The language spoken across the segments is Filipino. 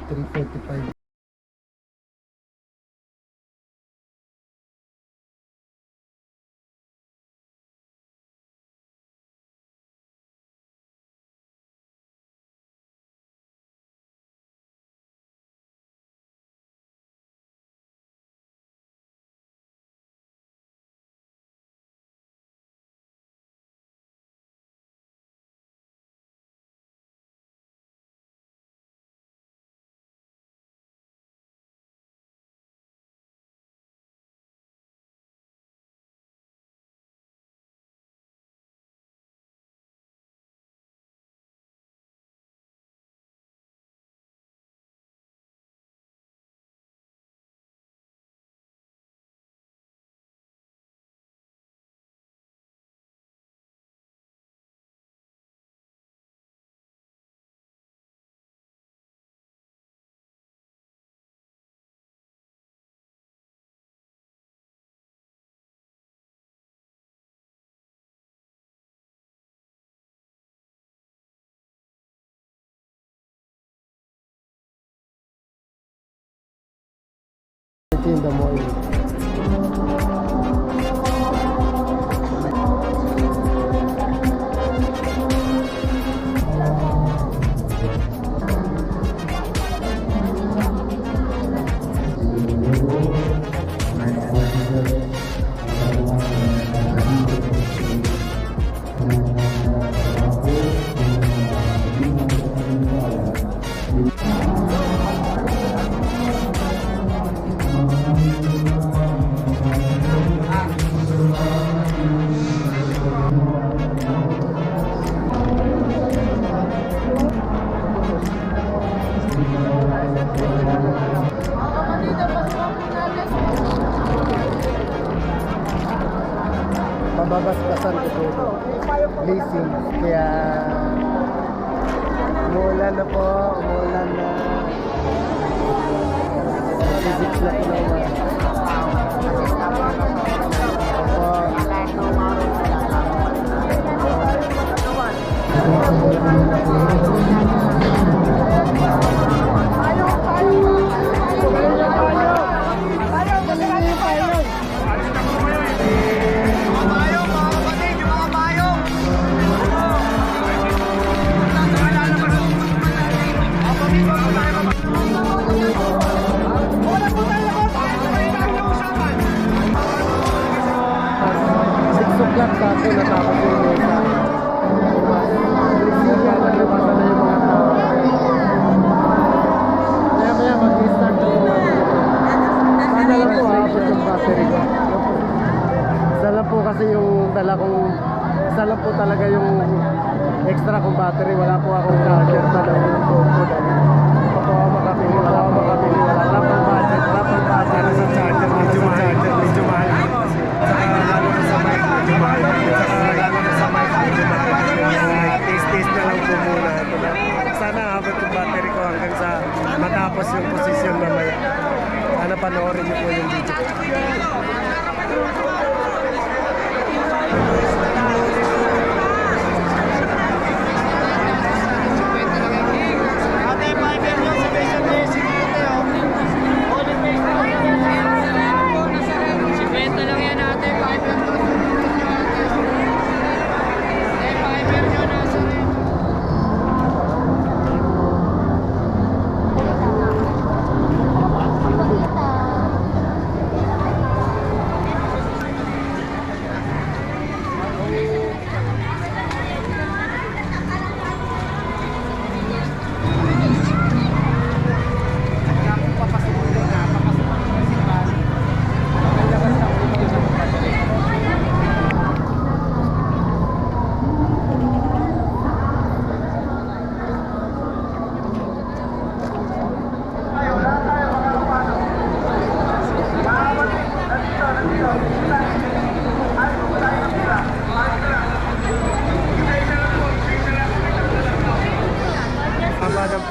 3:45. In the morning. Mababasbasan ko po ito. Blazing. Kaya umuulan na po. Umuulan na. Physics na po na umaga. Lang sa akin natapos yung mesa. Kaya naglabasan na yung mga tao. Kaya maya mag-restart na po. Sana lang po haabot yung battery ko. Isa lang po kasi yung dala kong, isa lang po talaga yung extra kong battery. Wala po akong charger pa lang yung phone ko. Wala po ako makapili. Wala pang budget. Wala pang budget sa charger. Medyo mahal. Saka lalo na sa mic. Medyo mahal. Taste na lang po muna. Sana habang yung battery ko hanggang sa matapos yung posisyon mamaya. Sana panoorin niyo po yung video.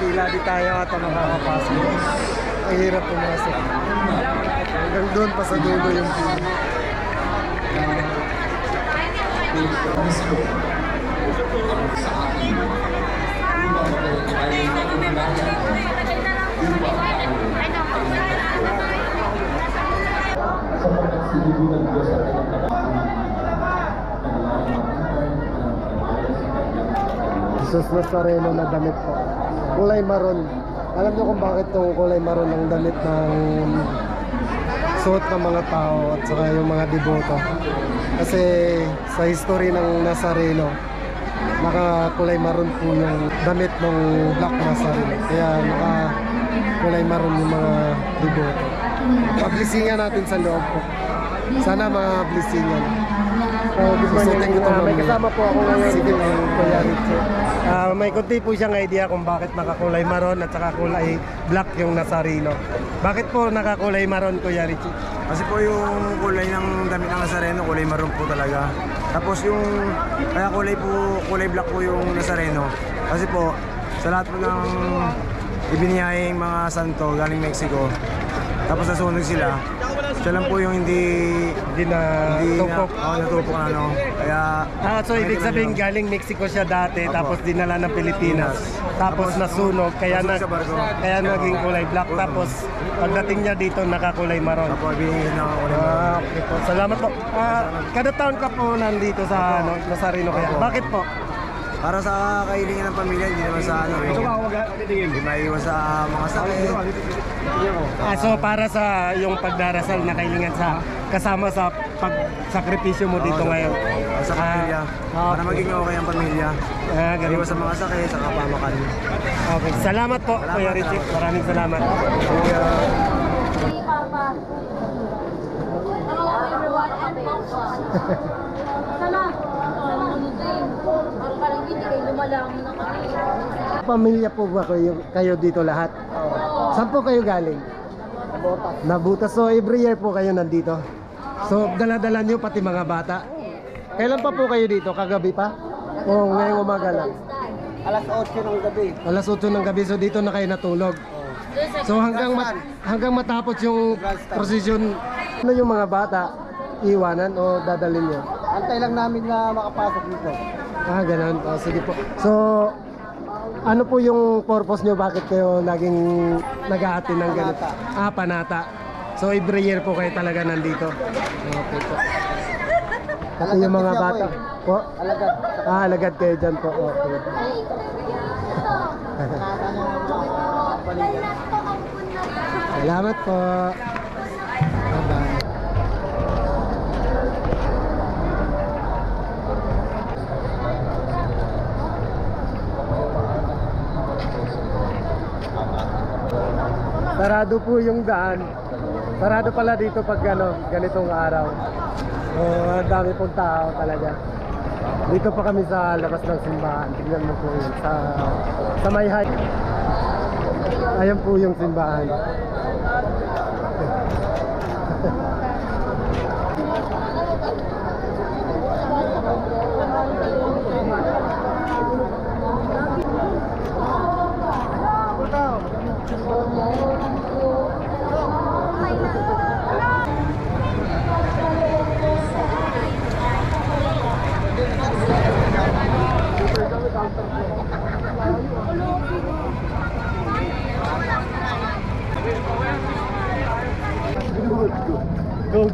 Pila di tayo at makakapasok. Ang hirap pumasok. Hanggang doon pa sa dulo yung pila. Jesus Nazareno na damit po. Kulay maroon. Alam niyo kung bakit itong kulay maroon ang damit ng suot ng mga tao at saka yung mga deboto. Kasi sa history ng Nazareno, nakakulay maroon po yung damit ng Black Nazarene. Kaya nakakulay maroon yung mga deboto. Pablisingan natin sa loob po. Sana mga blisingan. So, good morning. May kasama po ako ngayon. Sige po, Kuya Richie. May kunti po siyang idea kung bakit nakakulay maroon at saka kulay black yung Nazareno. Bakit po nakakulay maroon, Kuya Richie? Kasi po yung kulay ng damit ng Nazareno, kulay maroon po talaga. Tapos yung kaya kulay black po yung Nazareno. Kasi po sa lahat po ng ibiniyahing mga santo galing Mexico. Tapos nasunog sila. Siya lang po yung hindi Tupok. natupok na ano. Kaya So ibig sabihin galing Mexico siya dati, Opo. tapos dinala ng Pilipinas. Tapos nasunog, kaya nasunog sa barko. kaya naging kulay black. Tapos pagdating niya dito nakakulay maroon. Apo, binigyan na kulay maroon. Okay po. Salamat po. Kada taon ka po nandito sa Nazareno kaya. Opo. Bakit po? Para sa kahilingan ng pamilya, hindi naman sa ano. Hindi maiwan sa mga sakit. So para sa yung pagdarasal na kailangan sa kasama sa pagsakripisyo mo dito ngayon. Sa pamilya. Para Okay. maging okay ang pamilya. Ganun. Iwas sa mga sakit, sa kapamakan. Okay. Salamat po, Salamat, Kuya Richie. Maraming salamat. Papa. Hello everyone and Papa. Sana. Parang hindi kayo lumalangan na kami. Pamilya po ba kayo dito lahat? Saan po kayo galing? Nabutas. So every year po kayo nandito. So dala-dala nyo pati mga bata. Kailan pa po kayo dito? Kagabi pa? O ngayong umaga lang? Alas 8 ng gabi. Alas 8 ng gabi, so dito na kayo natulog. So hanggang matapos yung prosesyon, ano yung mga bata? Iwanan o dadalhin nyo? Antay lang namin na makapasok dito. Ganun. Sige po. So, ano po yung purpose nyo? Bakit kayo naging nag-aatin ng ganito? Panata. So, every year po kayo talaga nandito. Okay po. Pati yung mga bata. Po? Alagad. Alagad kayo dyan po. Okay. Salamat po. Bye-bye. Sarado po yung daan. Sarado pala dito pag ganitong araw. So, ang dami pong tao talaga. Dito pa kami sa labas ng simbahan. Tignan mo po yun. Sa may height. Ayan po yung simbahan. Go.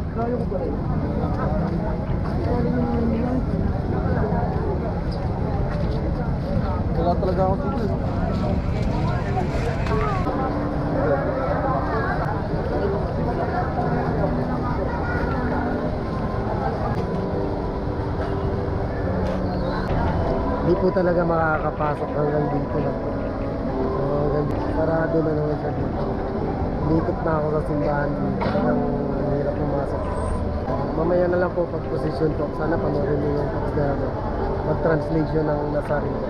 Wala talaga ako dito. Hindi po talaga makakapasok hanggang dito lang. So, sarado na naman siya dito. Umikot na ako sa simbahan. Talagang hirap pumasok. Mamaya na lang po pag-position po. Sana panoorin niyo yung pag-translation ng Nazarene.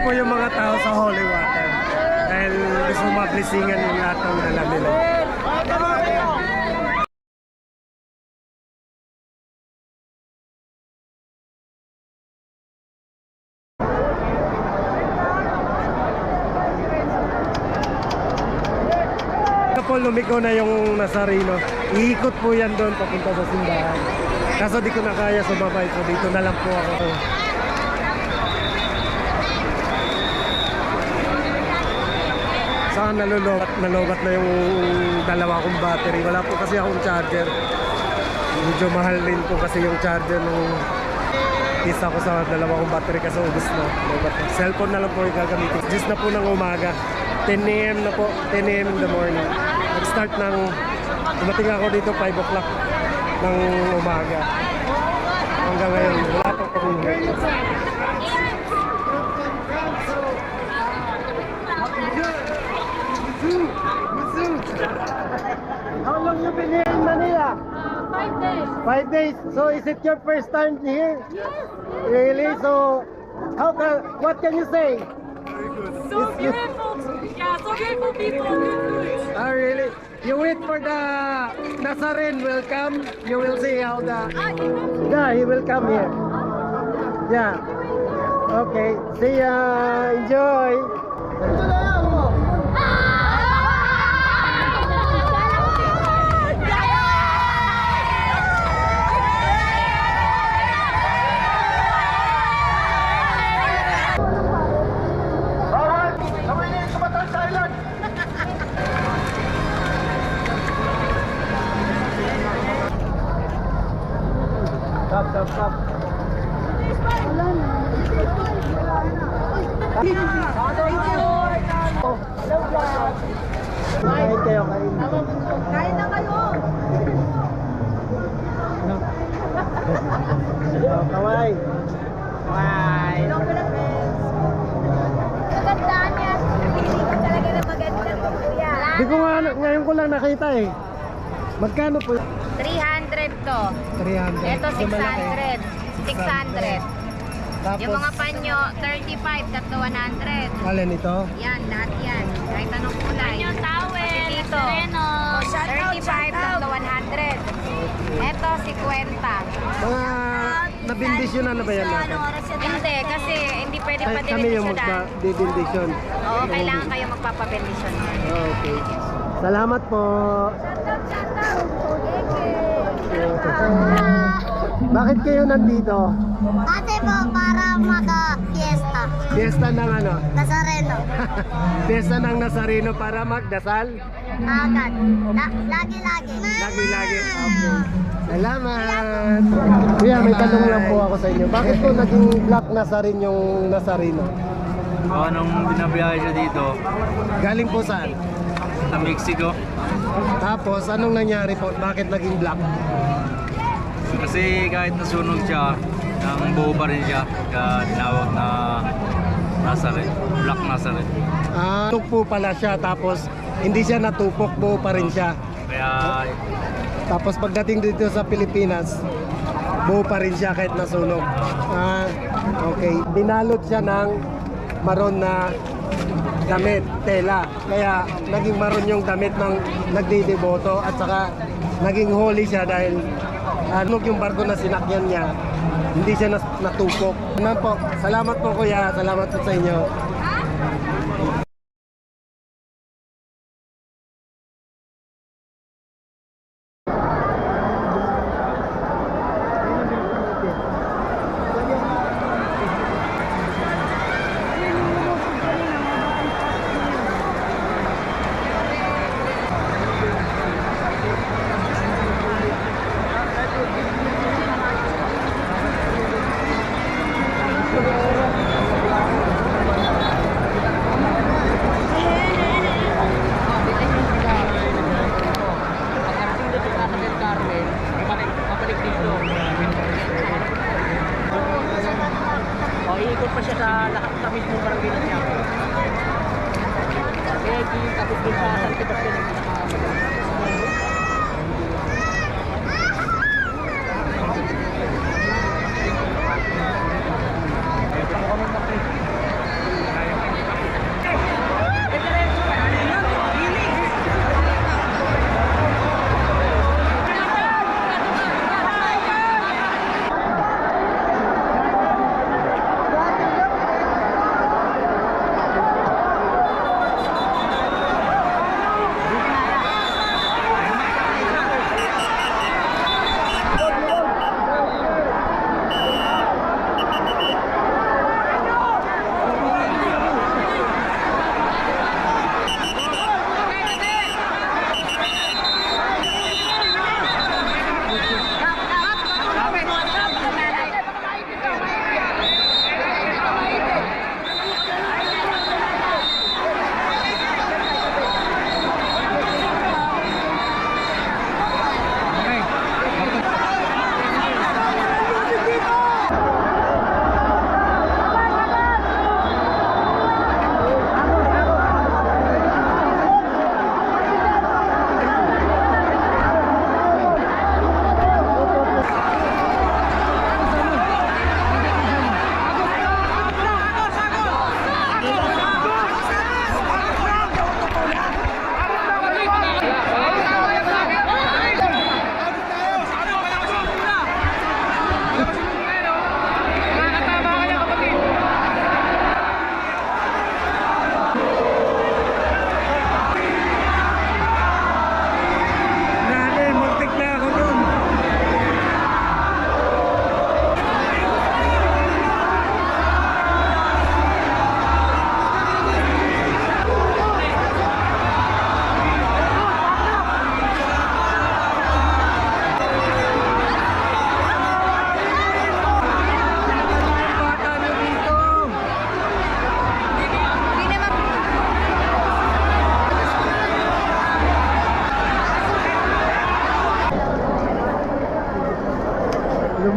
Po yung mga tao sa Holy Water dahil gusto mablisingan yung lahat ng alam nila. po lumiko na yung Nazareno. Iikot po yan doon papunta sa simbahan. Kaso di ko na kaya sumabay, so dito na lang po ako. Saan nalobat na yung dalawa kong battery. Wala po kasi akong charger. Medyo mahal rin po kasi yung charger nung isa ko sa dalawa kong battery kasi ubos na. Cellphone na lang po yung gagamitin. Just na po ng umaga. 10 AM na po. 10 AM in the morning. Nag-start ng, dumating ako dito 5 o'clock ng umaga. Hanggang ngayon, wala pa po. How long you been here in Manila? 5 days. 5 days. So is it your first time here? Yes. Really? So what can you say? So beautiful. Yeah, so beautiful people. Good food. Ah, really? You wait for the Nazarene will come. You will see how the... Yeah, he will come here. Yeah. Okay. See ya. Enjoy. Stop. Kain kayo, kain. Kain na kayo. Kaway. Hello, Philippines. Magandaan niya. Hindi ko talaga na maganda to, kuya. Di ko nga, ngayon ko lang nakita eh. Magkano po? 300 to. 300. Ito 600. 600. Tapos, Yung mga panyo, 35, tatlo 100. alin ito? Yan, lahat yan. Kahit anong kulay. Panyo, towel, dito. 35, tatlo 100. Ito, 50. Mga nabindisyonan na ba yan natin? Hindi, kasi hindi pwede pa Kami yung dibindisyonan. magpa-dibindisyon. Oo, kailangan kayo magpapabindisyon. Okay. Salamat po. Bakit kayo nandito? Ate po, para maka-fiesta. Fiesta ng ano? Nazareno. Fiesta ng Nazareno para magdasal? Agad. Lagi-lagi. Lagi-lagi. Okay. Salamat. Kuya, may tanong lang po ako sa inyo. Bakit po naging Black Nazarene yung Nazareno? Nung binabiyahe siya dito, Galing po saan? sa Mexico. Tapos, anong nangyari po? Bakit naging black? Kasi kahit nasunog siya, nang buo pa rin siya. Kaya tinawag na Nazareth, Black Nazareth. Tupok po pala siya, tapos hindi siya natupok, buo pa rin siya. Kaya Tapos pagdating dito sa Pilipinas, buo pa rin siya kahit nasunog. Okay. Binalot siya ng maroon na damit, tela. Kaya naging maroon yung damit ng nagdideboto at saka naging holy siya dahil yung barko na sinakyan niya, hindi siya natupok. Naman po. Salamat po kuya. Salamat po sa inyo.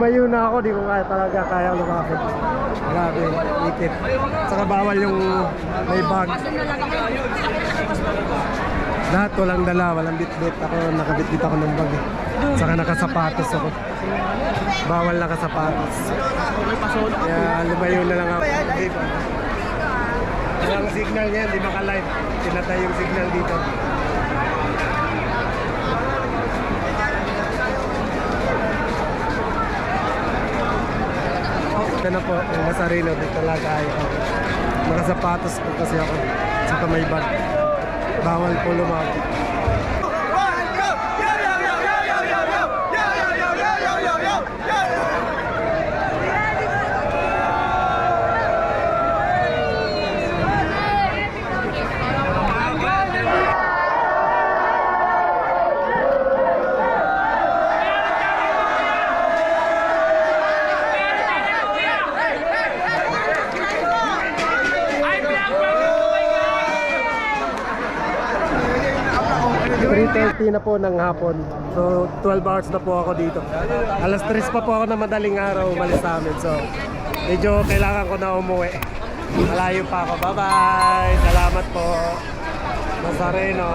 lumayo na ako, di ko kaya lumapit. Grabe, ikit. Saka bawal yung may bag. Lahat walang dala, walang bitbit. Ako nakabitbit ako ng bag. Saka nakasapatos ako. Bawal nakasapatos. Kaya lumayo na lang ako. Walang signal niyan, di maka-live. Tinatay yung signal dito. Ito na po, yung Nazareno, dito talaga ay nakasapatos po kasi ako. Saka may bag. Bawal po lumapit. .30 na po ng hapon. So 12 hours na po ako dito. Alas 3 pa po ako na madaling araw umalis sa amin. So medyo kailangan ko na umuwi. Malayo pa ako. Bye bye! Salamat po. Nazareno.